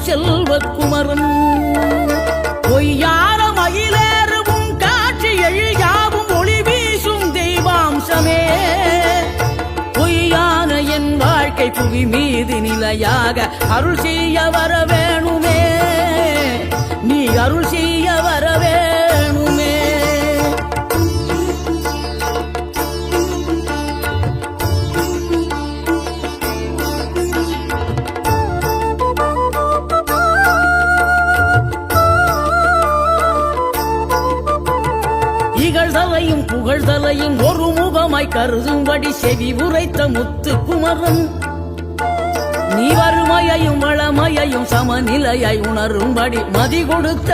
செல்வ குமரன் பொய்யான மயிலேறவும் காட்சி எழியாவும் ஒளி வீசும் தெய்வாம்சமே பொய்யான என் வாழ்க்கை புவி மீது நிலையாக அருள் செய்ய வர வேணுமே நீ அருள் செய்ய வர வேணுமே இகழ்தலையும் புகழ்தலையும் ஒரு முகமாய் கருதும்படி செவி உரைத்த முத்து குமரன் நீ வறுமையையும் வளமையையும் சமநிலையை உணரும்படி மதி கொடுத்த